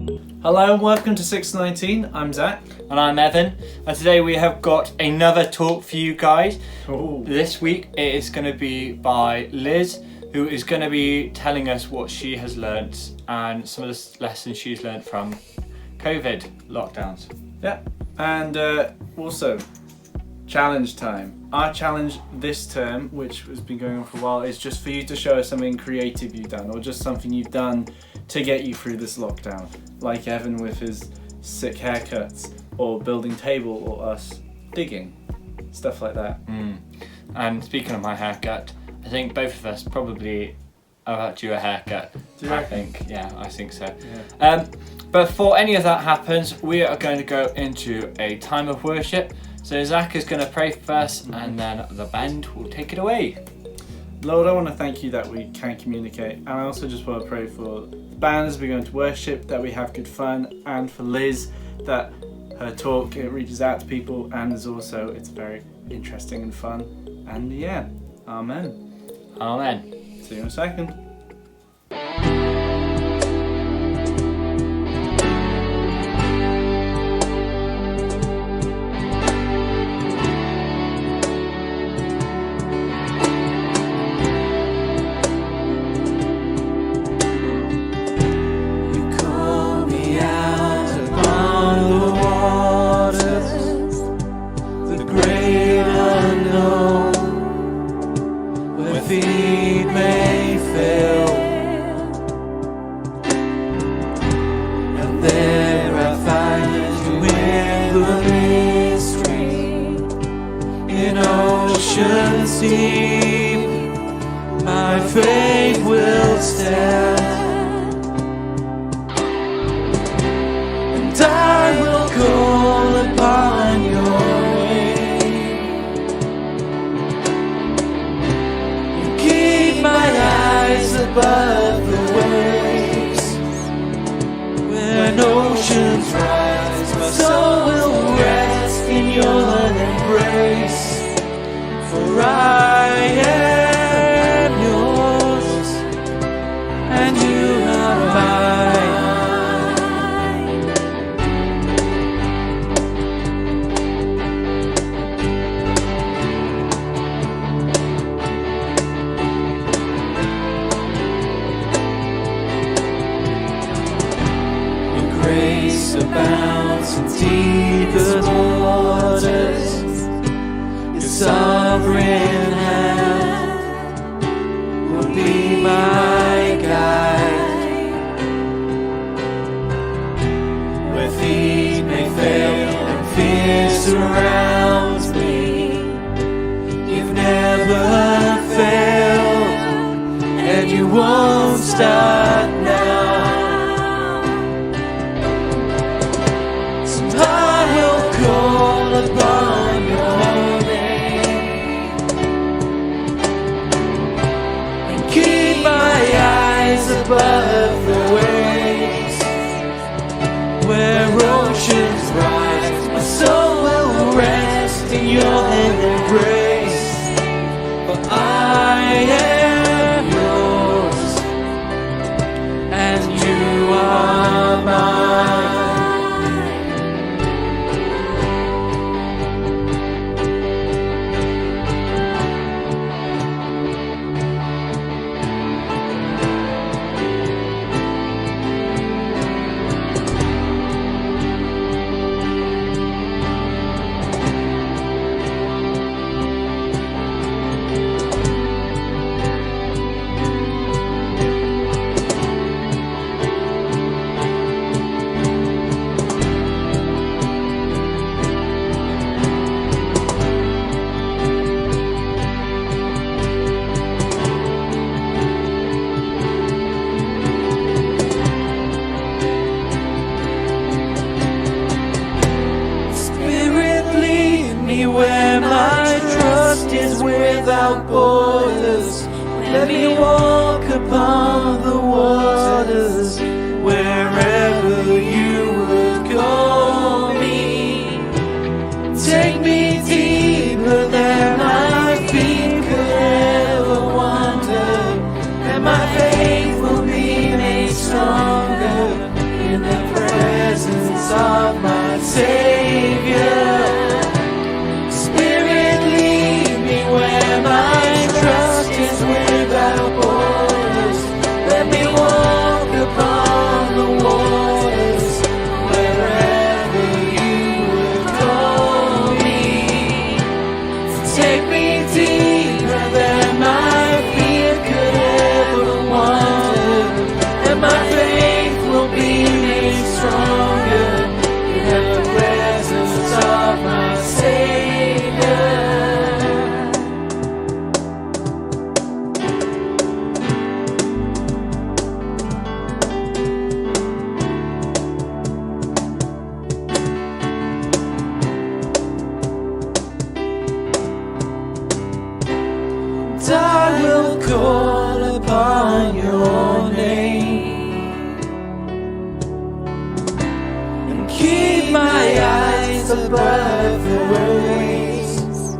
Hello and welcome to 619. I'm Zack. And I'm Evan. And today we have got another talk for you guys. Ooh. This week it is going to be by Liz, who is going to be telling us what she has learnt and some of the lessons she's learnt from COVID lockdowns. Yeah, and also challenge time. Our challenge this term, which has been going on for a while, is just for you to show us something creative you've done, or just something you've done to get you through this lockdown. Like Evan with his sick haircuts, or building table, or us digging, stuff like that. And speaking of my haircut, I think both of us probably are due a haircut. Do you reckon? I think so. Yeah. But before any of that happens, we are going to go into a time of worship. So Zack is going to pray first, and then the band will take it away. Lord, I want to thank you that we can communicate, and I also just want to pray for the band as we go into worship, that we have good fun, and for Liz, that her talk, it reaches out to people, and it's very interesting and fun. And yeah, amen. Amen. See you in a second. My faith will stand, and I will call upon your name. You keep my eyes above the waves. When oceans rise, my soul will rest in your embrace. For I am yours, and you are mine. Your grace abounds in deepest waters. Sovereign hand will be my guide. Where feet may fail and fear surrounds me, you've never failed, and you won't start now. So I will call upon your name. Above the waves, where oceans rise, my soul will rest in your embrace. For I am yours, and you are mine. Where my trust is without borders, let me walk upon the waters, wherever you would call me. Take me deeper than my feet could ever wander, and my faith will be made stronger in the presence Savior. Spirit, lead me where my trust is without borders. Let me walk upon the waters wherever you would call me. Take me deeper than my feet could ever wander, and my faith will be made stronger in the presence of my Savior. And I will call upon your name and keep my eyes above the waves.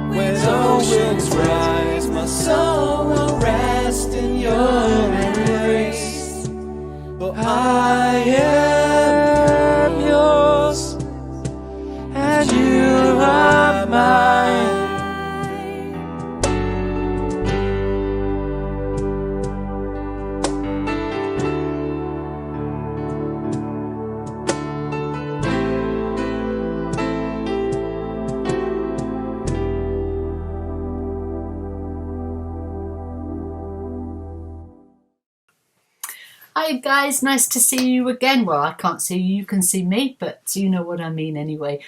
When oceans rise, my soul will rest in your embrace. For I am yours and you are mine. Hi guys, nice to see you again. Well, I can't see you, you can see me, but you know what I mean anyway.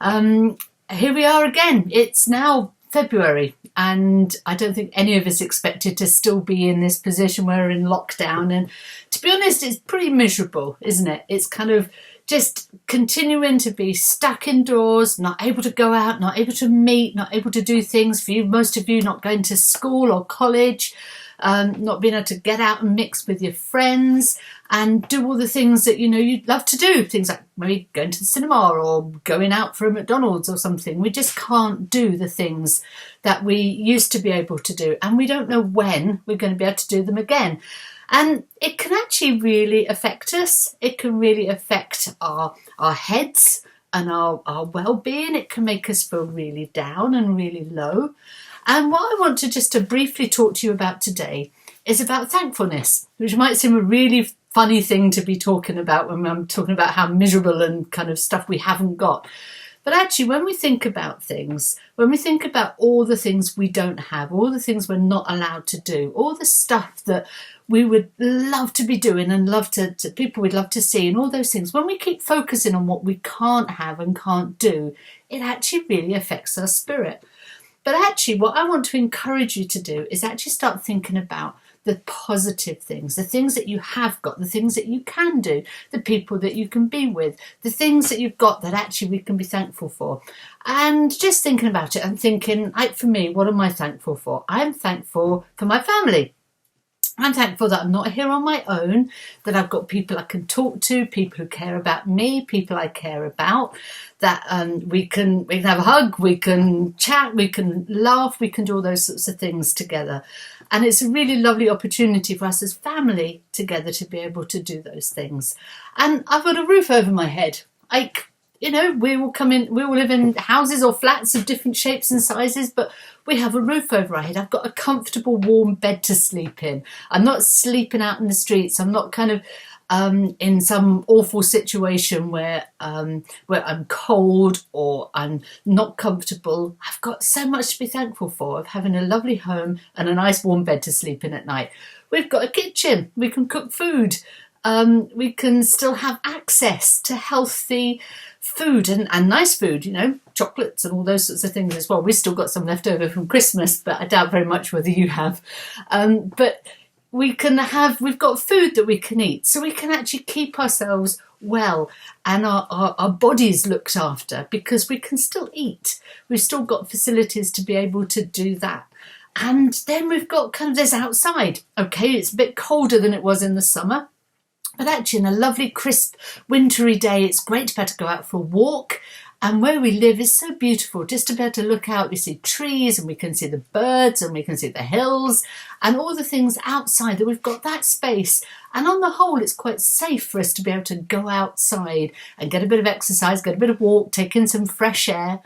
Here we are again. It's now February and I don't think any of us expected to still be in this position where we're in lockdown, and to be honest, it's pretty miserable, isn't it? It's kind of just continuing to be stuck indoors, not able to go out, not able to meet, not able to do things. For you, most of you not going to school or college, not being able to get out and mix with your friends and do all the things that you know you'd love to do, things like maybe going to the cinema or going out for a McDonald's or something. We just can't do the things that we used to be able to do, and we don't know when we're going to be able to do them again. And it can actually really affect us. It can really affect our heads and our well-being. It can make us feel really down and really low. And what I want to just to briefly talk to you about today is about thankfulness, which might seem a really funny thing to be talking about when I'm talking about how miserable and kind of stuff we haven't got. But actually, when we think about things, when we think about all the things we don't have, all the things we're not allowed to do, all the stuff that we would love to be doing and love to people we'd love to see and all those things, when we keep focusing on what we can't have and can't do, it actually really affects our spirit. But actually, what I want to encourage you to do is actually start thinking about the positive things, the things that you have got, the things that you can do, the people that you can be with, the things that you've got that actually we can be thankful for. And just thinking about it and thinking, like for me, what am I thankful for? I'm thankful for my family. I'm thankful that I'm not here on my own, that I've got people I can talk to, people who care about me, people I care about, that we can have a hug, we can chat, we can laugh, we can do all those sorts of things together. And it's a really lovely opportunity for us as family together to be able to do those things. And I've got a roof over my head. You know, we all live in houses or flats of different shapes and sizes, but we have a roof over our head. I've got a comfortable, warm bed to sleep in. I'm not sleeping out in the streets. I'm not kind of in some awful situation where I'm cold or I'm not comfortable. I've got so much to be thankful for, of having a lovely home and a nice warm bed to sleep in at night. We've got a kitchen. We can cook food. We can still have access to healthy food and nice food, you know, chocolates and all those sorts of things as well. We've still got some left over from Christmas, but I doubt very much whether you have. But we've got food that we can eat, so we can actually keep ourselves well and our bodies looked after, because we can still eat. We've still got facilities to be able to do that. And then we've got kind of this outside. Okay, it's a bit colder than it was in the summer, but actually, in a lovely, crisp, wintry day, it's great to be able to go out for a walk And where we live is so beautiful. Just to be able to look out, we see trees and we can see the birds and we can see the hills and all the things outside, that we've got that space. And on the whole, it's quite safe for us to be able to go outside and get a bit of exercise, get a bit of walk, take in some fresh air.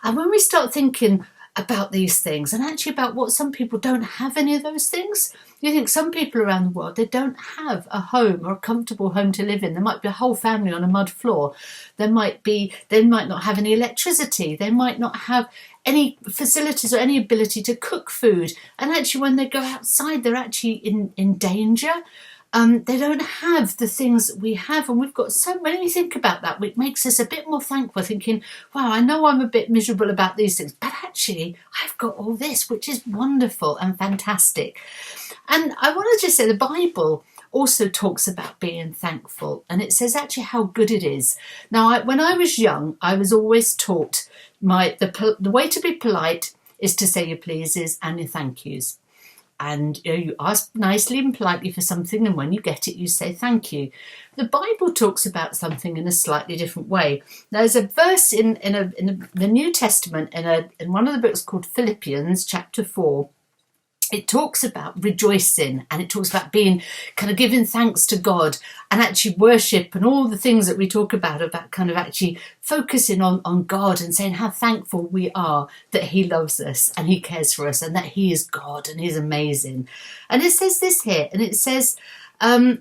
And when we start thinking about these things, and actually about what some people don't have any of those things. You think some people around the world, they don't have a home or a comfortable home to live in. There might be a whole family on a mud floor. They might not have any electricity. They might not have any facilities or any ability to cook food. And actually when they go outside, they're actually in danger. They don't have the things that we have, and we've got so when we think about that, it makes us a bit more thankful, thinking, wow, I know I'm a bit miserable about these things, but actually I've got all this, which is wonderful and fantastic. And I want to just say the Bible also talks about being thankful, and it says actually how good it is. Now, when I was young, I was always taught the way to be polite is to say your pleases and your thank yous. And you ask nicely and politely for something, and when you get it, you say thank you. The Bible talks about something in a slightly different way. There's a verse in the New Testament in one of the books called Philippians, chapter 4. It talks about rejoicing, and it talks about being kind of giving thanks to God and actually worship and all the things that we talk about kind of actually focusing on God and saying how thankful we are that he loves us and he cares for us and that he is God and he's amazing. And it says this here, and it says, but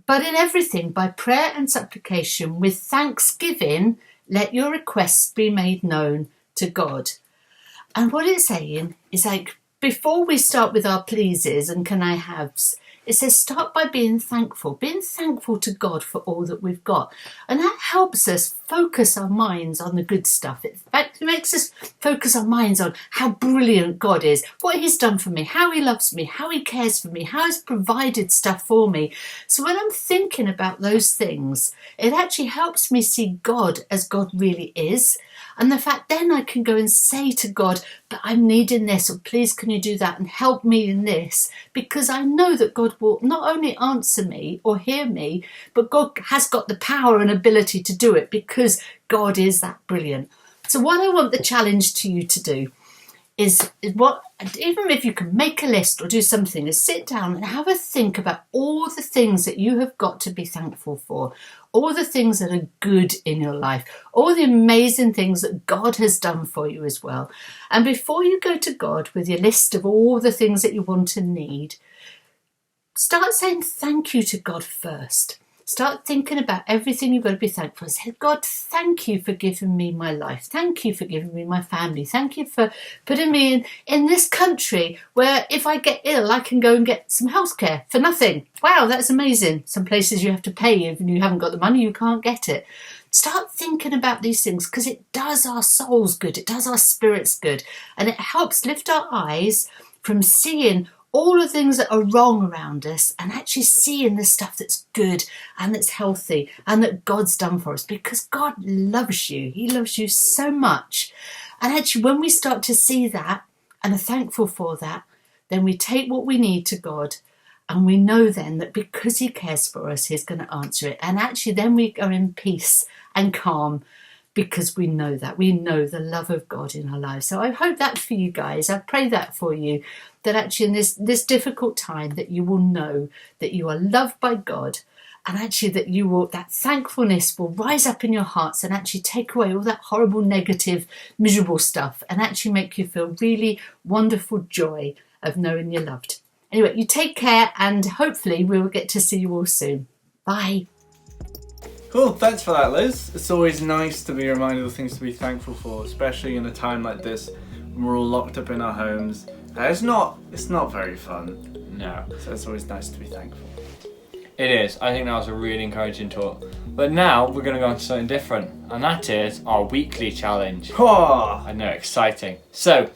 in everything by prayer and supplication with thanksgiving, let your requests be made known to God. And what it's saying is like, before we start with our pleases and can I haves, it says start by being thankful to God for all that we've got. And that helps us focus our minds on the good stuff. It makes us focus our minds on how brilliant God is, what he's done for me, how he loves me, how he cares for me, how he's provided stuff for me. So when I'm thinking about those things, it actually helps me see God as God really is. And the fact then I can go and say to God, but I'm needing this, or please can you do that and help me in this? Because I know that God will not only answer me or hear me, but God has got the power and ability to do it because God is that brilliant. So what I want the challenge to you to do is what, even if you can make a list or do something, is sit down and have a think about all the things that you have got to be thankful for, all the things that are good in your life, all the amazing things that God has done for you as well. And before you go to God with your list of all the things that you want and need, start saying thank you to God first. Start thinking about everything you've got to be thankful for. Say, God, thank you for giving me my life. Thank you for giving me my family. Thank you for putting me in this country where if I get ill, I can go and get some healthcare for nothing. Wow, that's amazing. Some places you have to pay. If you haven't got the money, you can't get it. Start thinking about these things because it does our souls good. It does our spirits good. And it helps lift our eyes from seeing all the things that are wrong around us and actually seeing the stuff that's good and that's healthy and that God's done for us, because God loves you. He loves you so much. And actually when we start to see that and are thankful for that, then we take what we need to God, and we know then that because he cares for us, he's going to answer it. And actually then we are in peace and calm because we know that. We know the love of God in our lives. So I hope that for you guys. I pray that for you, that actually in this difficult time that you will know that you are loved by God, and actually that thankfulness will rise up in your hearts and actually take away all that horrible, negative, miserable stuff and actually make you feel really wonderful joy of knowing you're loved. Anyway, you take care, and hopefully we will get to see you all soon. Bye. Cool, thanks for that, Liz. It's always nice to be reminded of things to be thankful for, especially in a time like this when we're all locked up in our homes. It's not very fun. No. So it's always nice to be thankful. It is. I think that was a really encouraging talk. But now we're going to go on to something different, and that is our weekly challenge. Oh. I know, exciting. So,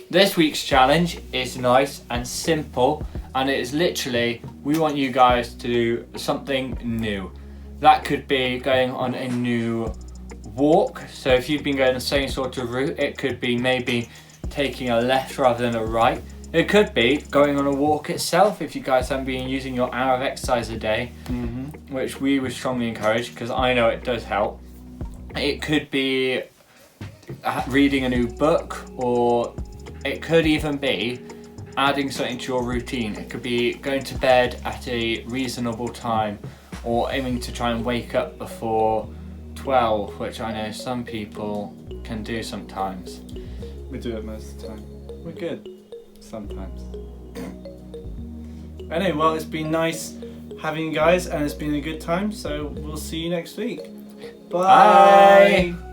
this week's challenge is nice and simple, and it is literally, we want you guys to do something new. That could be going on a new walk. So if you've been going the same sort of route, it could be maybe taking a left rather than a right. It could be going on a walk itself if you guys haven't been using your hour of exercise a day, which we would strongly encourage because I know it does help. It could be reading a new book, or it could even be adding something to your routine. It could be going to bed at a reasonable time, or aiming to try and wake up before 12, which I know some people can do sometimes. We do it most of the time. We're good. Sometimes. Anyway, well, it's been nice having you guys, and it's been a good time, so we'll see you next week. Bye. Bye.